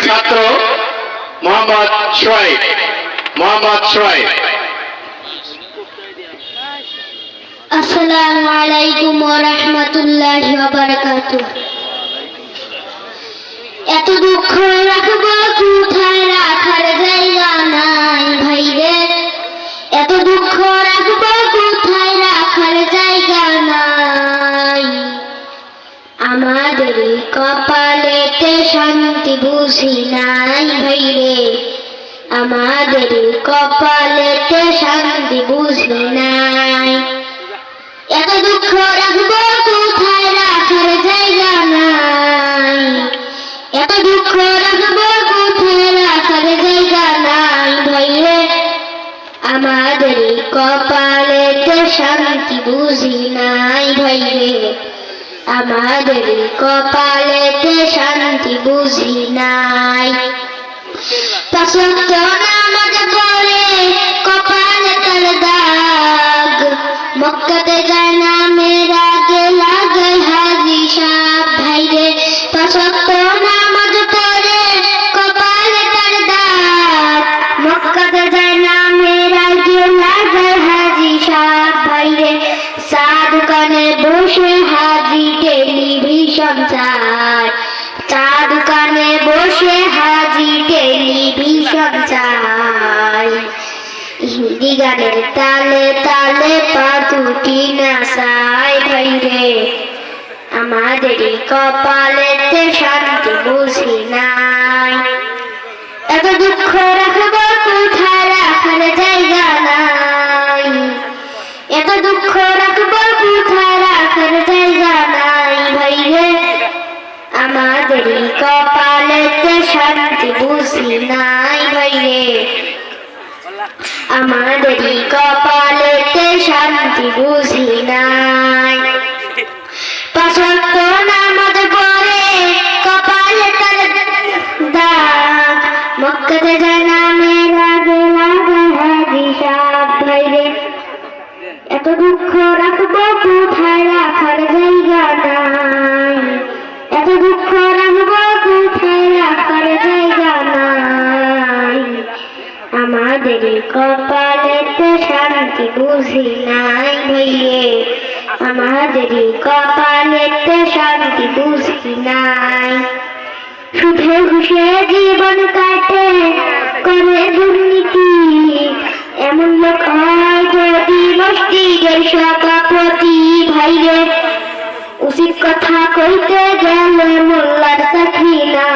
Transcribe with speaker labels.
Speaker 1: ছাত্র মোহাম্মদ শোয়েব।
Speaker 2: আসসালামু আলাইকুম ওয়া রাহমাতুল্লাহি ওয়া বারাকাতুহু। এত দুঃখ রাখবো কোথায়, রাখার জায়গা নাই ভাইরে। এত দুঃখ রাখবো কোথায়, রাখার জায়গা নাই। আমাদের কপালেতে শান্তি বুঝি নাই ভাইরে। আমাদের কপালেতে শান্তি বুঝি নাই। এত দুঃখ রাখবো কোথায়, রাখার জায়গা নাই। এত দুঃখ রাখবো কোথায়, রাখার জায়গা নাই ভাইরে। আমাদের কপালেতে শান্তি বুঝি নাই ভাইরে। আমাদের কপালেতে শান্তি বুঝি নাই। পাঁচ ওয়াক্ত নামাজ পড়ে কপালে তার দাগ। মক্কাতে যায় না মেয়ের আগে লাগে হাজি সাহেব ভাইরে। পাঁচ ওয়াক্ত নামাজ পড়ে কপালে তার দাগ। মক্কাতে যায় না মেয়ের আগে লাগে হাজি সাহেব ভাইরে। চা দোকানে বসে হাজি টেলিভিশন চায়। চা দোকানে বসে হাজি টেলিভিশন চায়। হিন্দি গানের তালে তালে পা দুটি নাচায় ভাইরে। আমাদের কপালেতে শান্তি বুঝি নাই। এত দুঃখ রাখবো কোথায়, রাখার জায়গা নাই। এত দুঃখ রাখবো কোথায়, রাখার জায়গা নাই ভাইরে। আমাদের কপালেতে শান্তি বুঝি নাই ভাইরে। আমাদের কপালেতে শান্তি বুঝি নাই। পাঁচ ওয়াক্ত নামাজ পড়ে কপালে তার দাগ। মক্কাতে যায় না মেয়ের আগে লাগে হাজি সাহেব ভাইরে। এত দুঃখ রাখবো কোথায়, রাখার জায়গা নাই। এত দুঃখ রাখবো কোথায়, রাখার জায়গা নাই। আমাদের কপালেতে শান্তি বুঝি নাই ভাইরে। আমাদের কপালেতে শান্তি বুঝি নাই। সুখে ঘুষে জীবন কাটে করে দুর্নীতি। এমন লোক হয় যদি মসজিদের সভাপতি ভাইরে। উচিত কথা কইতে গেলে মোল্লার চাকরি না।